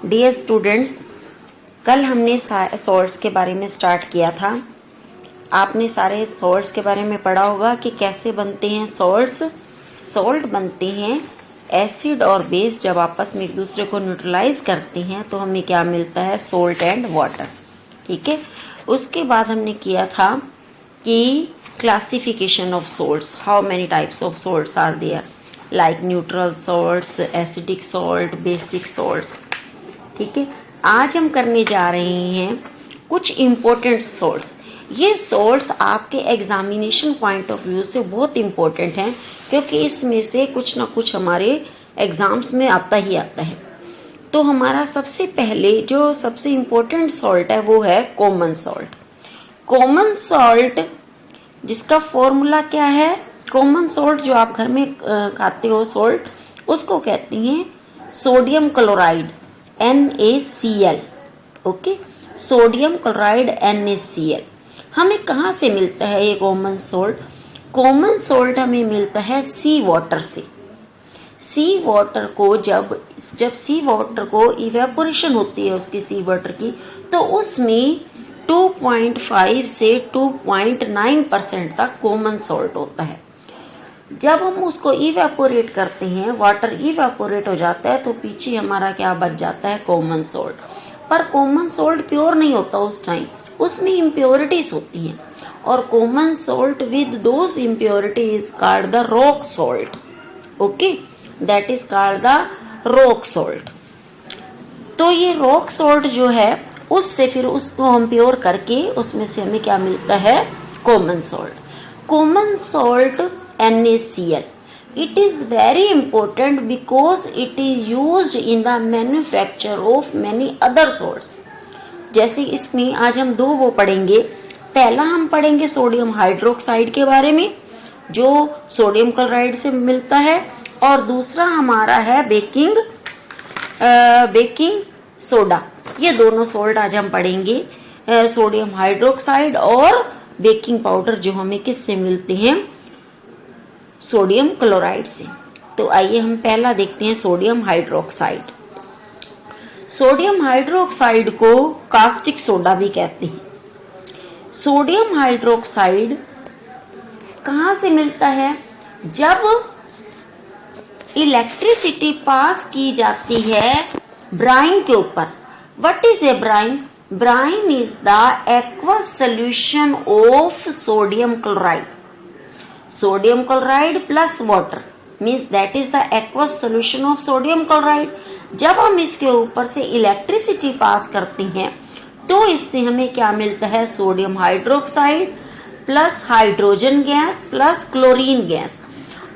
Dear students, कल हमने salts के बारे में स्टार्ट किया था। आपने सारे सॉल्ट्स के बारे में पढ़ा होगा कि कैसे बनते हैं सॉल्ट्स। सॉल्ट बनते हैं एसिड और बेस जब आपस में एक दूसरे को न्यूट्रलाइज करते हैं तो हमें क्या मिलता है, सोल्ट एंड वाटर। ठीक है, उसके बाद हमने किया था कि classification of salts, how many types of salts are there, like neutral salts, acidic salt, basic salts. ठीक है, आज हम करने जा रहे हैं कुछ इम्पोर्टेंट सॉल्ट्स। ये सॉल्ट्स आपके एग्जामिनेशन पॉइंट ऑफ व्यू से बहुत इम्पोर्टेंट हैं, क्योंकि इसमें से कुछ ना कुछ हमारे एग्जाम्स में आता ही आता है। तो हमारा सबसे पहले जो सबसे इम्पोर्टेंट सॉल्ट है वो है कॉमन सॉल्ट। कॉमन सॉल्ट जिसका फॉर्मूला क्या है, कॉमन सॉल्ट जो आप घर में खाते हो सॉल्ट, उसको कहते हैं sodium chloride NaCl। Okay, sodium chloride NaCl हमें कहाँ से मिलता है ये कॉमन सॉल्ट? कॉमन सॉल्ट हमें मिलता है सी वाटर से। सी वाटर को जब सी वाटर को इवेपोरेशन होती है उसकी सी वाटर की, तो उसमें 2.5 से 2.9% तक कॉमन सॉल्ट होता है। जब हम उसको इवेपोरेट करते हैं, वाटर इवेपोरेट हो जाता है, तो पीछे हमारा क्या बच जाता है, कॉमन सॉल्ट। पर कॉमन सॉल्ट प्योर नहीं होता उस टाइम, उसमें इम्प्योरिटीज होती हैं, और common salt with those impurity is called the rock salt. Okay, that is called the rock salt. तो ये रॉक सॉल्ट जो है, उससे फिर उसको हम प्योर करके उसमें से हमें क्या मिलता है, common salt. Common salt NaCl. It is very important because it is used in the manufacture of many other salts. जैसे इसमें आज हम दो वो पढ़ेंगे। पहला हम पढ़ेंगे सोडियम हाइड्रोक्साइड के बारे में, जो सोडियम क्लोराइड से मिलता है, और दूसरा हमारा है बेकिंग सोडा। ये दोनों सॉल्ट आज हम पढ़ेंगे, सोडियम हाइड्रोक्साइड और बेकिंग पाउडर, जो हमें किससे मिलते हैं, सोडियम क्लोराइड से। तो आइए हम पहला देखते हैं सोडियम हाइड्रोक्साइड। सोडियम हाइड्रोक्साइड को कास्टिक सोडा भी कहते हैं। सोडियम हाइड्रोक्साइड कहाँ से मिलता है? जब इलेक्ट्रिसिटी पास की जाती है ब्राइन के ऊपर। What is a brine? Brine is the aqueous solution of sodium chloride. Sodium chloride plus water means that is the aqueous solution of sodium chloride। जब हम इसके ऊपर से इलेक्ट्रिसिटी पास करते हैं तो इससे हमें क्या मिलता है, sodium hydroxide plus hydrogen gas plus chlorine gas.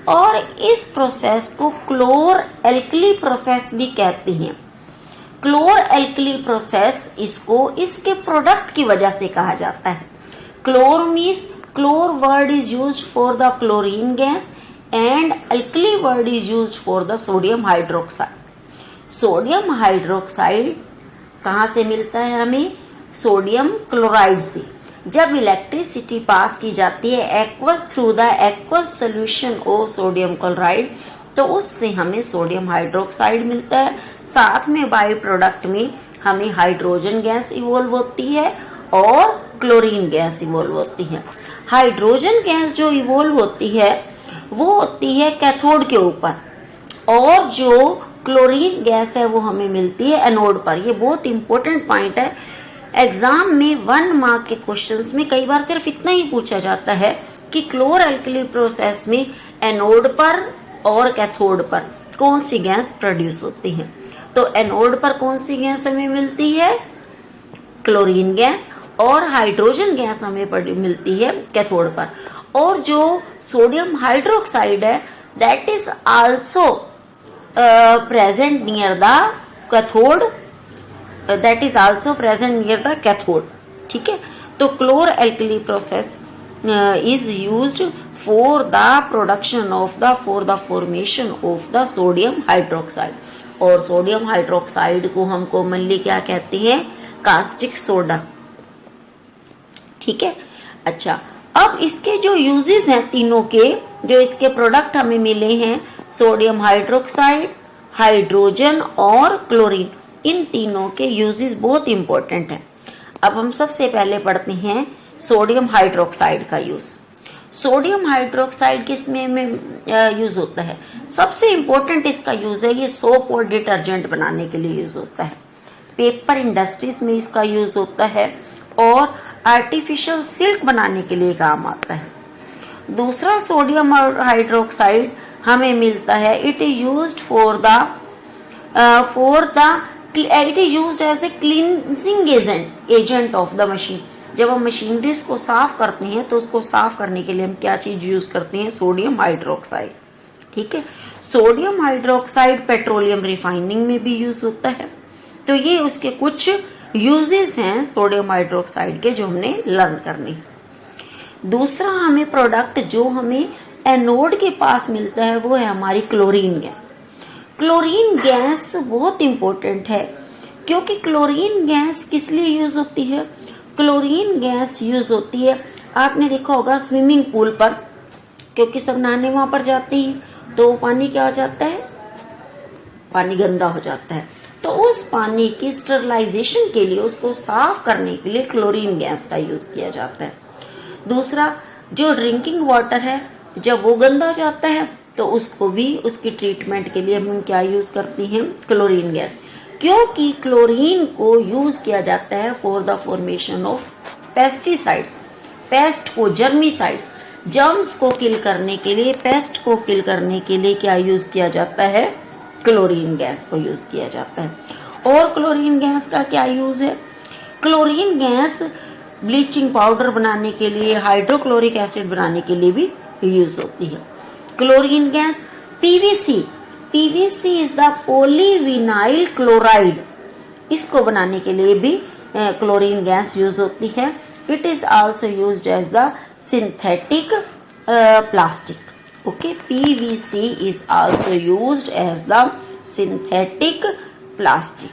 और इस प्रोसेस को क्लोर एल्कली प्रोसेस भी कहते हैं। क्लोर एल्कली प्रोसेस इसको इसके प्रोडक्ट की वजह से कहा जाता है। क्लोर means Chlor word is used for the chlorine gas and alkali word is used for the sodium hydroxide। Sodium hydroxide कहाँ से मिलता है हमें? सोडियम क्लोराइड से। जब इलेक्ट्रिसिटी पास की जाती है aqueous through the aqueous solution of sodium chloride, तो उससे हमें सोडियम हाइड्रोक्साइड मिलता है। साथ में बाई प्रोडक्ट में हमें हाइड्रोजन गैस इवोल्व होती है और क्लोरीन गैस इवोल्व होती है। हाइड्रोजन गैस जो इवोल्व होती है वो होती है कैथोड के ऊपर, और जो क्लोरीन गैस है वो हमें मिलती है एनोड पर। ये बहुत इंपॉर्टेंट पॉइंट है। एग्जाम में 1 मार्क के क्वेश्चंस में कई बार सिर्फ इतना ही पूछा जाता है कि क्लोर एल्कली प्रोसेस में एनोड पर और कैथोड पर कौन सी गैस प्रोड्यूस होती है। तो एनोड पर कौन सी गैस हमें मिलती है, क्लोरीन गैस, और हाइड्रोजन गैस हमें मिलती है कैथोड पर। और जो सोडियम हाइड्रोक्साइड है that is also present near the cathode, ठीक है। तो chlor alkali process is used for the production of for the formation of the sodium hydroxide. और सोडियम हाइड्रोक्साइड को हम कॉमनली क्या कहते हैं, कास्टिक सोडा। ठीक है, अच्छा, अब इसके जो यूजेस हैं तीनों के, जो इसके प्रोडक्ट हमें मिले हैं, सोडियम हाइड्रोक्साइड, हाइड्रोजन और क्लोरीन, इन तीनों के यूजेस बहुत इंपॉर्टेंट हैं। अब हम सबसे पहले पढ़ते हैं सोडियम हाइड्रोक्साइड का यूज। सोडियम हाइड्रोक्साइड किस में यूज होता है? सबसे इंपॉर्टेंट इसका यूज है, ये सोप और डिटर्जेंट बनाने के लिए यूज होता है, पेपर इंडस्ट्रीज में इसका यूज होता है और आर्टिफिशियल सिल्क बनाने के लिए काम आता है। दूसरा सोडियम हाइड्रोक्साइड हमें मिलता है, it is used it is used as the cleansing agent of the machine. जब हम मशीनरीज को साफ करते हैं तो उसको साफ करने के लिए हम क्या चीज यूज करते हैं? Sodium hydroxide. ठीक है, सोडियम हाइड्रोक्साइड पेट्रोलियम रिफाइनिंग में भी यूज होता है। तो ये उसके कुछ यूजेस हैं सोडियम हाइड्रोक्साइड के जो हमने लर्न करने। दूसरा हमें प्रोडक्ट जो हमें एनोड के पास मिलता है वो है हमारी क्लोरीन गैस। क्लोरीन गैस बहुत इंपॉर्टेंट है क्योंकि क्लोरीन गैस किस लिए यूज होती है? क्लोरीन गैस यूज होती है, आपने देखा होगा स्विमिंग पूल पर, क्योंकि सब नहाने वहां पर जाते हैं तो पानी क्या हो जाता है? पानी गंदा हो जाता है। तो उस पानी की स्टरलाइजेशन के लिए, उसको साफ करने के लिए क्लोरीन गैस का यूज किया जाता है। दूसरा, जो ड्रिंकिंग वाटर है जब वो गंदा हो जाता है तो उसको भी उसकी ट्रीटमेंट के लिए हम क्या यूज करते हैं? Chlorine gas. क्योंकि क्लोरीन को यूज किया जाता है for the formation of pesticides, paste को, जर्मिसाइड्स, जर्म्स को किल करने के लिए, पेस्ट को किल करने के लिए क्या यूज किया जाता है? क्लोरीन गैस को यूज किया जाता है। और क्लोरीन गैस का क्या यूज है? क्लोरीन गैस ब्लीचिंग पाउडर बनाने के लिए, हाइड्रोक्लोरिक एसिड बनाने के लिए भी यूज होती है। Chlorine gas PVC, PVC is the polyvinyl chloride, इसको बनाने के लिए भी क्लोरीन गैस यूज होती है। It is also used as the synthetic plastic. Okay, PVC is also used as the synthetic plastic.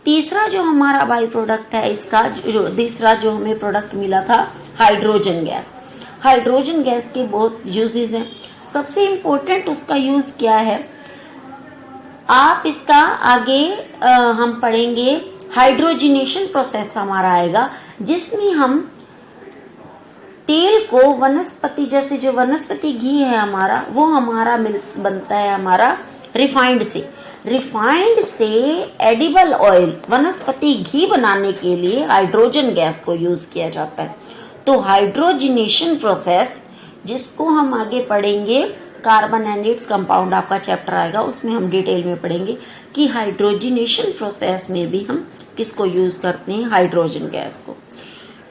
तीसरा जो हमारा बाई प्रोडक्ट है इसका, तीसरा जो हमें प्रोडक्ट मिला था, हाइड्रोजन गैस। हाइड्रोजन गैस के बहुत यूजेस हैं। सबसे इंपॉर्टेंट उसका यूज क्या है? आप इसका आगे हम पढ़ेंगे, हाइड्रोजिनेशन प्रोसेस हमारा आएगा जिसमें हम तेल को वनस्पति, जैसे जो वनस्पति घी है हमारा, वो हमारा बनता है हमारा रिफाइंड से। रिफाइंड से एडिबल ऑयल, वनस्पति घी बनाने के लिए हाइड्रोजन गैस को यूज किया जाता है। तो हाइड्रोजिनेशन प्रोसेस, जिसको हम आगे पढ़ेंगे, कार्बन एंड इट्स कंपाउंड आपका चैप्टर आएगा, उसमें हम डिटेल में पढ़ेंगे कि हाइड्रोजिनेशन प्रोसेस में भी हम किसको यूज करते हैं? हाइड्रोजन गैस को।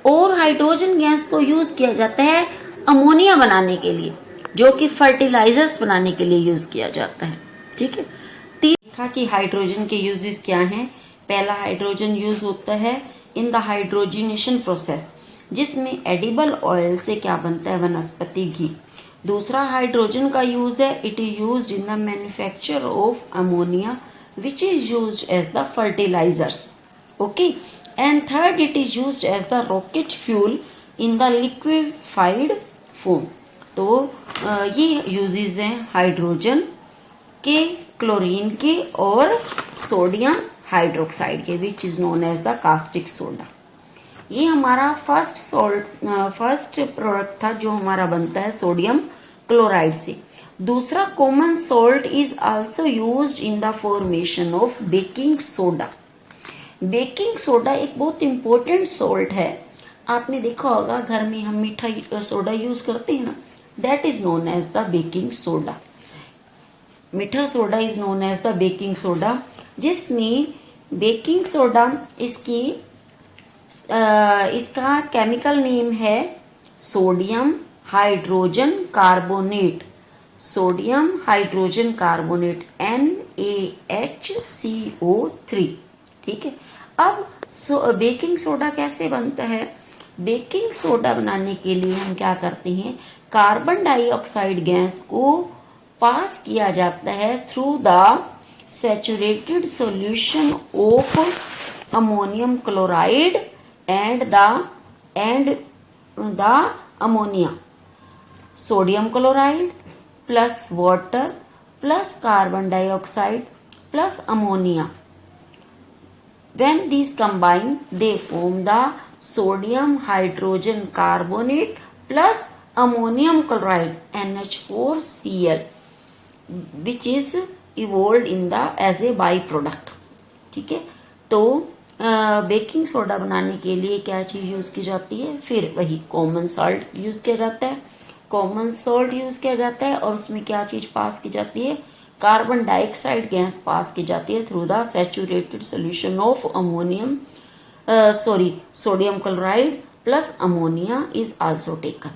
और हाइड्रोजन गैस को यूज किया जाता है अमोनिया बनाने के लिए, जो कि फर्टिलाइजर्स बनाने के लिए यूज किया जाता है। ठीक है, देखा कि हाइड्रोजन के यूजेस क्या हैं। पहला, हाइड्रोजन यूज होता है इन द हाइड्रोजिनेशन प्रोसेस, जिसमें एडिबल ऑयल से क्या बनता है? वनस्पति घी। दूसरा हाइड्रोजन का यूज है, it is used in the manufacture of ammonia which is used as the fertilisers. Okay, and third, it is used as the rocket fuel in the liquefied form. तो ये यूजेस हैं hydrogen के, chlorine के और sodium hydroxide के, which is known as the caustic soda. ये हमारा first product था जो हमारा बनता है सोडियम क्लोराइड से। दूसरा, common salt is also used in the formation of baking soda. Baking soda एक बहुत इंपॉर्टेंट सॉल्ट है। आपने देखा होगा घर में हम मीठा सोडा यूज करते हैं ना, that is known as the baking soda. मीठा soda is known as the baking soda, जिसमें बेकिंग सोडा इसका केमिकल नेम है sodium hydrogen carbonate. Sodium hydrogen carbonate NaHCO3। ठीक है, अब बेकिंग सोडा कैसे बनता है? बेकिंग सोडा बनाने के लिए हम क्या करते हैं? कार्बन डाइऑक्साइड गैस को पास किया जाता है through the saturated solution of ammonium chloride and the ammonia, sodium chloride plus water plus carbon dioxide plus ammonia when these combine they form the sodium hydrogen carbonate plus ammonium chloride NH4Cl which is evolved in the as a by product. ठीक है, तो baking soda बनाने के लिए क्या चीज use की जाती है, फिर वही कॉमन सॉल्ट यूज किया जाता है। कॉमन सॉल्ट यूज किया जाता है और उसमें क्या चीज पास की जाती है, कार्बन डाइऑक्साइड गैस पास की जाती है through the saturated solution of ammonium sodium chloride plus ammonia is also taken.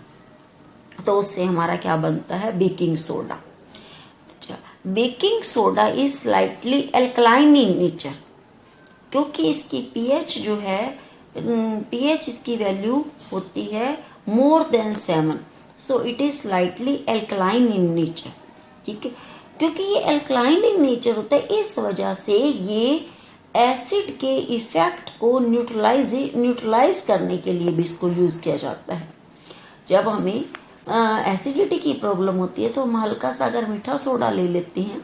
तो उससे हमारा क्या बनता है, बेकिंग सोडा। अच्छा, baking soda is slightly alkaline in nature, क्योंकि इसकी पीएच जो है, पीएच इसकी वैल्यू होती है more than 7, so it is slightly alkaline in nature. ठीक है, क्योंकि ये एल्कलाइन इन नेचर होता है, इस वजह से ये एसिड के इफेक्ट को न्यूट्रलाइज करने के लिए भी इसको यूज किया जाता है। जब हमें एसिडिटी की प्रॉब्लम होती है तो हम हल्का सा अगर मीठा सोडा ले लेते हैं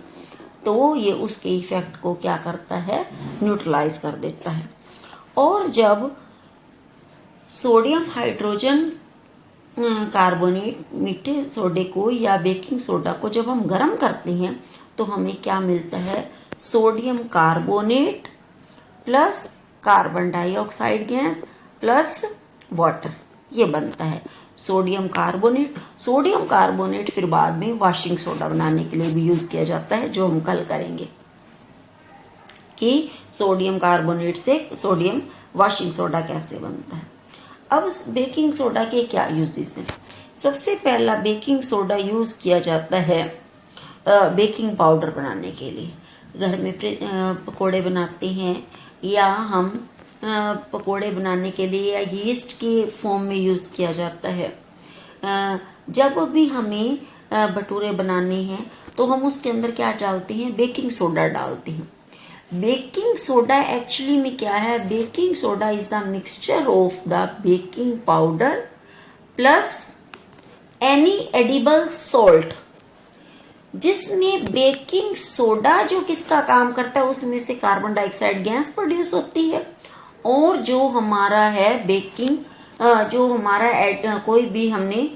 तो ये उसके इफेक्ट को क्या करता है, न्यूट्रलाइज कर देता है। और जब सोडियम हाइड्रोजन कार्बोनेट मीठे सोडे को या बेकिंग सोडा को जब हम गर्म करते हैं तो हमें क्या मिलता है, sodium carbonate plus carbon dioxide gas plus water, ये बनता है सोडियम कार्बोनेट। सोडियम कार्बोनेट फिर बाद में वॉशिंग सोडा बनाने के लिए भी यूज किया जाता है, जो हम कल करेंगे कि सोडियम कार्बोनेट से सोडियम वॉशिंग सोडा कैसे बनता है। अब बेकिंग सोडा के क्या यूजेस हैं। सबसे पहला बेकिंग सोडा यूज किया जाता है बेकिंग पाउडर बनाने के लिए। घर में पकोड़े बनाते हैं या हम पकोड़े बनाने के लिए या यीस्ट के फॉर्म में यूज किया जाता है। जब भी हमें भटूरे बनाने हैं तो हम उसके अंदर क्या डालते हैं, बेकिंग सोडा डालते हैं। बेकिंग सोडा एक्चुअली में क्या है, baking soda is the mixture of the baking powder plus any edible salt, जिसमें बेकिंग सोडा जो किसका काम करता है, उसमें से कार्बन डाइऑक्साइड गैस प्रोड्यूस होती है, और जो हमारा है बेकिंग जो हमारा कोई भी हमने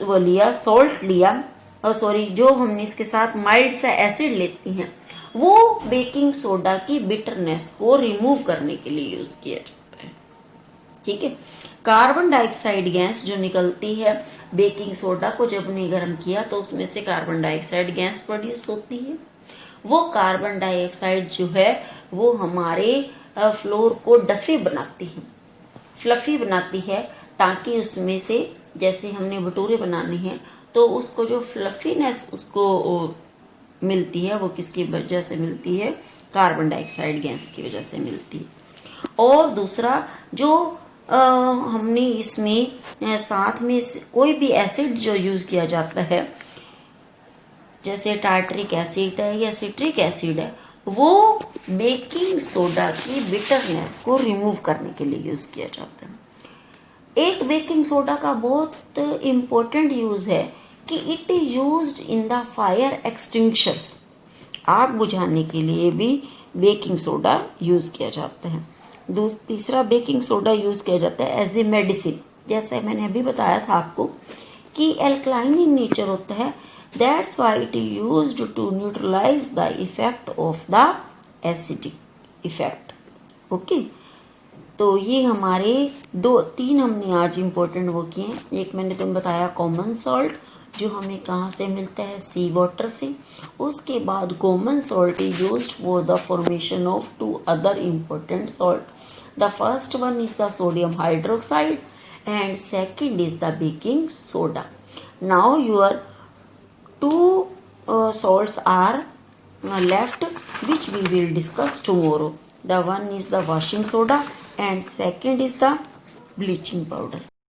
वो लिया सॉल्ट लिया जो हमने इसके साथ माइल्ड सा एसिड लेती हैं, वो बेकिंग सोडा की बिटरनेस को रिमूव करने के लिए यूज किया जाता है। ठीक है, कार्बन डाइऑक्साइड गैस जो निकलती है बेकिंग सोडा को जब हमने गर्म किया तो उसमें से कार्बन डाइऑक्साइड गैस प्रोड्यूस होती है। वो कार्बन डाइऑक्साइड जो है वो हमारे फ्लोर को डफी बनाती है, फ्लफी बनाती है, ताकि उसमें से जैसे हमने भटूरे बनाने हैं तो उसको जो फ्लफीनेस उसको मिलती है वो किसकी वजह से मिलती है, कार्बन डाइऑक्साइड गैस की वजह से मिलती है। और दूसरा जो हमने इसमें साथ में कोई भी एसिड जो यूज किया जाता है, जैसे टार्टरिक एसिड है या सिट्रिक एसिड है, वो बेकिंग सोडा की बिटरनेस को रिमूव करने के लिए यूज किया जाता है। एक बेकिंग सोडा का बहुत इंपॉर्टेंट यूज है कि it is used in the fire extinguishers, आग बुझाने के लिए भी बेकिंग सोडा यूज किया जाता है। तीसरा बेकिंग सोडा यूज किया जाता है एज ए मेडिसिन, जैसे मैंने अभी बताया था आपको कि एल्कलाइन इन नेचर होता है, that's why it is used to neutralise the effect of the acidic effect. Okay, तो ये हमारे 2-3 हमने आज इम्पोर्टेंट वो किए हैं। एक मैंने तुम्हें बताया कॉमन सॉल्ट जो हमें कहाँ से मिलता है, सी वाटर से। उसके बाद common salt is used for the formation of 2 other important salt. The first one is the sodium hydroxide and second is the baking soda. Now your 2 salts are left, which we will discuss tomorrow. The one is the washing soda and second is the bleaching powder.